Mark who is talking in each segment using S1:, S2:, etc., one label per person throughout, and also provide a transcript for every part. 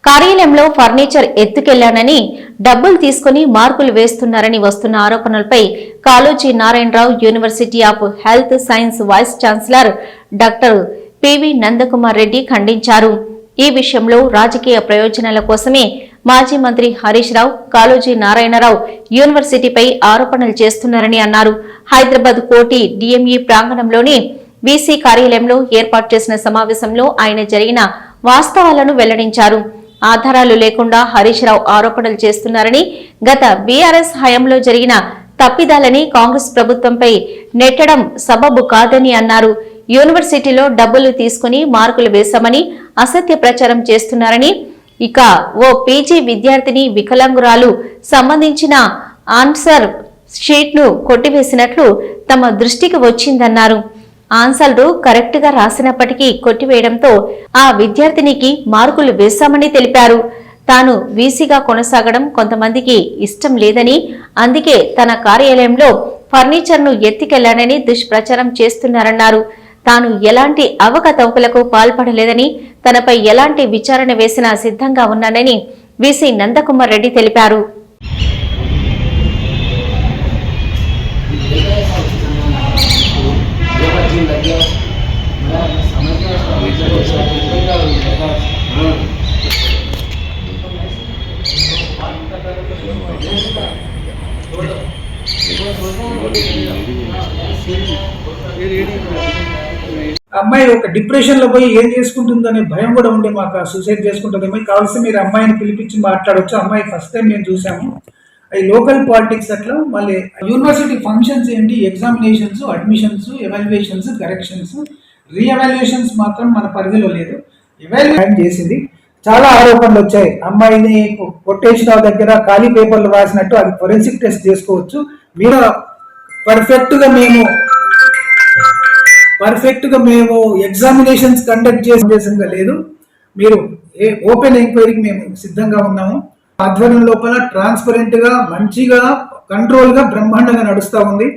S1: కార్యాలయంలో ఫర్నిచర్ ఎత్తుకెళ్లానని డబ్బులు తీసుకుని మార్కులు వేస్తున్నారని వస్తున్న ఆరోపణలపై Kaloji Narayanarao university of health science vice chancellor doctor PV Nandakumar Reddy ఖండించారు. ఈ విషయంలో రాజకీయ ప్రయోజనాల కోసమే మాజీ మంత్రి హరీష్ రావు, కాళోజీ నారాయణరావు యూనివర్సిటీపై ఆరోపణలు చేస్తున్నారని అన్నారు. హైదరాబాద్ కోటి డిఎంఈ ప్రాంగణంలోని వీసీ కార్యాలయంలో ఏర్పాటు చేసిన సమావేశంలో ఆయన జరిగిన వాస్తవాలను వెల్లడించారు. ఆధారాలు లేకుండా హరీష్ రావు ఆరోపణలు చేస్తున్నారని, గత బీఆర్ఎస్ హయాంలో జరిగిన తప్పిదాలని కాంగ్రెస్ ప్రభుత్వంపై నెట్టడం సబబు కాదని అన్నారు. యూనివర్సిటీలో డబ్బులు తీసుకుని మార్కులు వేశామని అసత్య ప్రచారం చేస్తున్నారని, ఇక ఓ పీజీ విద్యార్థిని వికలాంగురాలు సంబంధించిన ఆన్సర్ షీట్ ను కొట్టివేసినట్లు తమ దృష్టికి వచ్చిందన్నారు. ఆన్సర్లు కరెక్ట్ గా రాసినప్పటికీ కొట్టివేయడంతో ఆ విద్యార్థినికి మార్కులు వేశామని తెలిపారు. తాను వీసీగా కొనసాగడం కొంతమందికి ఇష్టం లేదని, అందుకే తన కార్యాలయంలో ఫర్నిచర్ ను ఎత్తికెళ్లానని దుష్ప్రచారం చేస్తున్నారన్నారు. తాను ఎలాంటి అవకతవకలకు పాల్పడలేదని, తనపై ఎలాంటి విచారణ వేసినా సిద్ధంగా ఉన్నానని వీసీ నందకుమార్ రెడ్డి తెలిపారు.
S2: అమ్మాయి ఒక డిప్రెషన్ లో పోయి ఏం చేసుకుంటుందనే భయం కూడా ఉండే, మాకు సూసైడ్ చేసుకుంటుందేమో. కావాల్సి మీరు అమ్మాయిని పిలిపించి మాట్లాడవచ్చు. అమ్మాయి ఫస్ట్ టైం మేము చూసాము. అవి లోకల్ పాలిటిక్స్ అట్లా మళ్ళీ యూనివర్సిటీ ఫంక్షన్స్ ఏంటి, ఎగ్జామినేషన్స్, అడ్మిషన్స్, ఎవాల్యుయేషన్స్, కరెక్షన్స్, రీఎవాల్యుయేషన్స్ మాత్రం మన పరిధిలో లేదు. ఎవాల్యుయేషన్ చేసింది. చాలా ఆరోపణలు వచ్చాయి. అమ్మాయిని కొట్టేసిన దగ్గర ఖాళీ పేపర్లు రాసినట్టు అది ఫోరెన్సిక్ టెస్ట్ చేసుకోవచ్చు. మీరు పర్ఫెక్ట్ గా మేము ఎగ్జామినేషన్స్ కండక్ట్ చేసేందుకు లేదు. మీరు ఓపెన్ ఎంక్వైరీకి మేము సిద్ధంగా ఉన్నాము. ఆధ్వర్యం లోపల ట్రాన్స్పరెంట్ గా, మంచిగా, కంట్రోల్ గా, బ్రహ్మాండంగా నడుస్తూ ఉంది.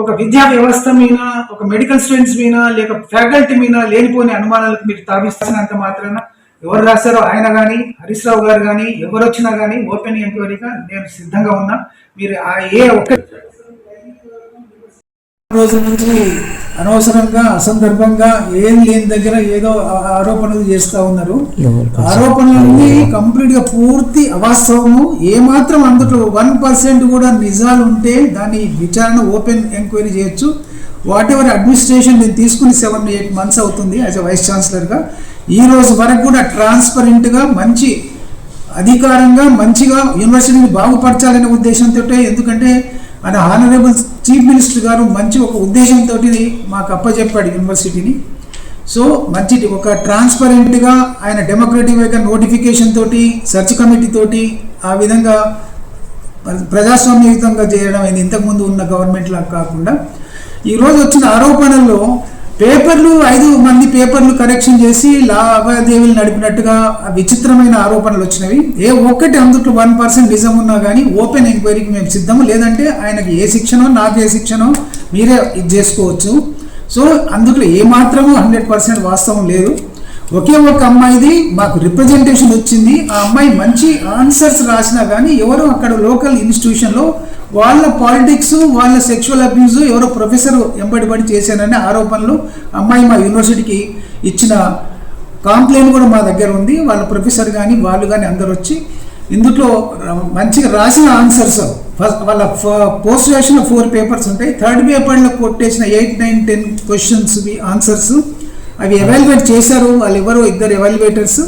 S2: ఒక విద్యా వ్యవస్థ మీద, ఒక మెడికల్ స్టూడెంట్స్ మీద, లేక ఫ్యాకల్టీ మీద లేనిపోని అనుమానాలకు మీరు తావిస్తున్నంత మాత్రాన ఎవరు రాశారో ఆయన కానీ, హరీష్ రావు గారు కానీ, ఎవరు వచ్చినా కానీ ఓపెన్ ఎంక్వైరీగా నేను సిద్ధంగా ఉన్నా. మీరు ఏ ఒక్క రోజుల నుంచి అనవసరంగా, అసందర్భంగా, ఏం లేని దగ్గర ఏదో ఆరోపణలు చేస్తూ ఉన్నారు. ఆరోపణలన్నీ కంప్లీట్ గా పూర్తి అవాస్తవము. ఏమాత్రం అందులో 1% కూడా నిజాలు ఉంటే దాని విచారణ ఓపెన్ ఎంక్వైరీ చేయొచ్చు. వాట్ ఎవర్ అడ్మినిస్ట్రేషన్ నేను తీసుకుని 7-8 months అవుతుంది యాజ్ ఎ వైస్ ఛాన్సలర్గా. ఈ రోజు వరకు కూడా ట్రాన్స్పరెంట్గా, మంచి అధికారంగా, మంచిగా యూనివర్సిటీని బాగుపరచాలనే ఉద్దేశంతో, ఎందుకంటే ఆయన హానరబుల్ చీఫ్ మినిస్టర్ గారు మంచి ఒక ఉద్దేశంతో మాకు అప్పచెప్పాడు యూనివర్సిటీని. సో మంచి ఒక ట్రాన్స్పరెంట్గా ఆయన డెమోక్రటిక్ వేగా నోటిఫికేషన్ తోటి, సెర్చ్ కమిటీ తోటి ఆ విధంగా ప్రజాస్వామ్యయుతంగా చేయడం అయింది. ఇంతకుముందు ఉన్న గవర్నమెంట్ లాగా కాకుండా ఈరోజు వచ్చిన ఆరోపణల్లో పేపర్లు 5 మంది పేపర్లు కరెక్షన్ చేసి లావాదేవీలు నడిపినట్టుగా విచిత్రమైన ఆరోపణలు వచ్చినవి. ఏ ఒక్కటి అందులో 1% నిజం ఉన్నా కానీ ఓపెన్ ఎంక్వైరీకి మేము సిద్ధము. లేదంటే ఆయనకి ఏ శిక్షనో, నాకు ఏ శిక్షనో మీరే ఇది చేసుకోవచ్చు. సో అందులో ఏమాత్రమూ 100% వాస్తవం లేదు. ఒకే ఒక అమ్మాయిది మాకు రిప్రజెంటేషన్ వచ్చింది. ఆ అమ్మాయి మంచి ఆన్సర్స్ రాసినా కానీ ఎవరో అక్కడ లోకల్ ఇన్స్టిట్యూషన్లో వాళ్ళ పాలిటిక్స్, వాళ్ళ సెక్షువల్ అబ్యూజ్ ఎవరో ప్రొఫెసర్ ఎంబడిపడి చేశానని ఆరోపణలు అమ్మాయి మా యూనివర్సిటీకి ఇచ్చిన కాంప్లైంట్ కూడా మా దగ్గర ఉంది. వాళ్ళ ప్రొఫెసర్ కానీ వాళ్ళు కానీ అందరు వచ్చి ఇందులో మంచిగా రాసిన ఆన్సర్స్, వాళ్ళ పోస్ట్ గ్రాడ్యుయేషన్లో 4 పేపర్స్ ఉంటాయి. 3rd పేపర్లో కొట్టేసిన 8, 9, 10 క్వశ్చన్స్ ఆన్సర్స్ అవి ఎవాల్యుయేట్ చేశారు. వాళ్ళు ఎవరో 2 ఎవాల్యుయేటర్స్.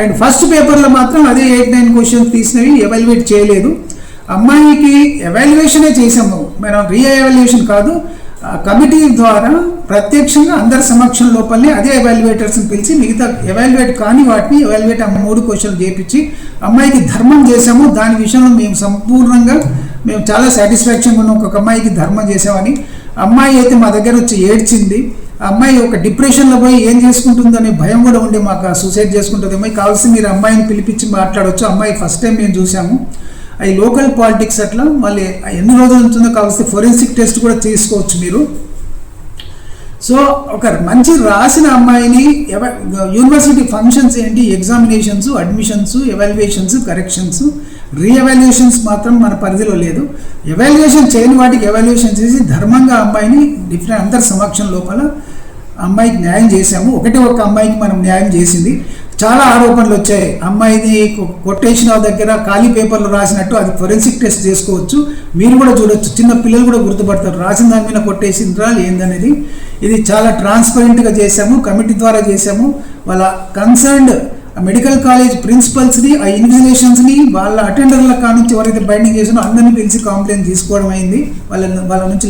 S2: అండ్ ఫస్ట్ పేపర్లో మాత్రం అదే 8, 9 క్వశ్చన్స్ తీసినవి ఎవాల్యుయేట్ చేయలేదు. అమ్మాయికి ఎవాల్యుయేషనే చేసాము, మనం రీఎవాల్యుయేషన్ కాదు. కమిటీ ద్వారా ప్రత్యక్షంగా అందరి సమక్షం లోపలనే అదే ఎవాల్యుయేటర్స్ని పిలిచి మిగతా ఎవాల్యుయేట్ కాని వాటిని ఎవాల్యుయేట్ 3 క్వశ్చన్లు చేపించి అమ్మాయికి ధర్మం చేసాము. దాని విషయంలో మేము సంపూర్ణంగా చాలా సాటిస్ఫాక్షన్గా ఉన్నాం. ఒక అమ్మాయికి ధర్మం చేసామని. అమ్మాయి అయితే మా దగ్గర వచ్చి ఏడ్చింది. అమ్మాయి ఒక డిప్రెషన్లో పోయి ఏం చేసుకుంటుందనే భయం కూడా ఉండే, మాకు సూసైడ్ చేసుకుంటుందేమో. కావాల్సి మీరు అమ్మాయిని పిలిపించి మాట్లాడవచ్చు. అమ్మాయి ఫస్ట్ టైం మేము చూసాము. అవి లోకల్ పాలిటిక్స్ అట్లా మళ్ళీ ఎన్ని రోజుల ఉంటుందో కావాల్సి ఫోరెన్సిక్ టెస్ట్ కూడా తీసుకోవచ్చు మీరు. సో ఒక మంచి రాసిన అమ్మాయిని యూనివర్సిటీ ఫంక్షన్స్ ఏంటి, ఎగ్జామినేషన్స్, అడ్మిషన్స్, ఎవాల్యుయేషన్స్, కరెక్షన్స్, రీఎవాల్యుయేషన్స్ మాత్రం మన పరిధిలో లేదు. ఎవాల్యుయేషన్ చేయని వాటికి ఎవాల్యుయేషన్ చేసి ధర్మంగా అమ్మాయిని అందరి సమక్షం లోపల అమ్మాయికి న్యాయం చేశాము. ఒక అమ్మాయికి మనం న్యాయం చేసింది. చాలా ఆరోపణలు వచ్చాయి. అమ్మాయిని కొటేషన్ దగ్గర ఖాళీ పేపర్లు రాసినట్టు, అది ఫోరెన్సిక్ టెస్ట్ చేసుకోవచ్చు, మీరు కూడా చూడొచ్చు, చిన్న పిల్లలు కూడా గుర్తుపడతారు రాసిన దాని మీద కొట్టేసిండ్రా ఏందనేది. ఇది చాలా ట్రాన్స్పరెంట్గా చేశాము, కమిటీ ద్వారా చేశాము. వాళ్ళ కన్సర్న్డ్ మెడికల్ కాలేజ్ ప్రిన్సిపల్స్ని, ఆ ఇన్విజిలేషన్స్ని, వాళ్ళ అటెండర్ల కానుంచి ఎవరైతే బైండింగ్ చేసినో అందరినీ పిలిచి కంప్లైంట్ తీసుకోవడం అయింది. వాళ్ళ నుంచి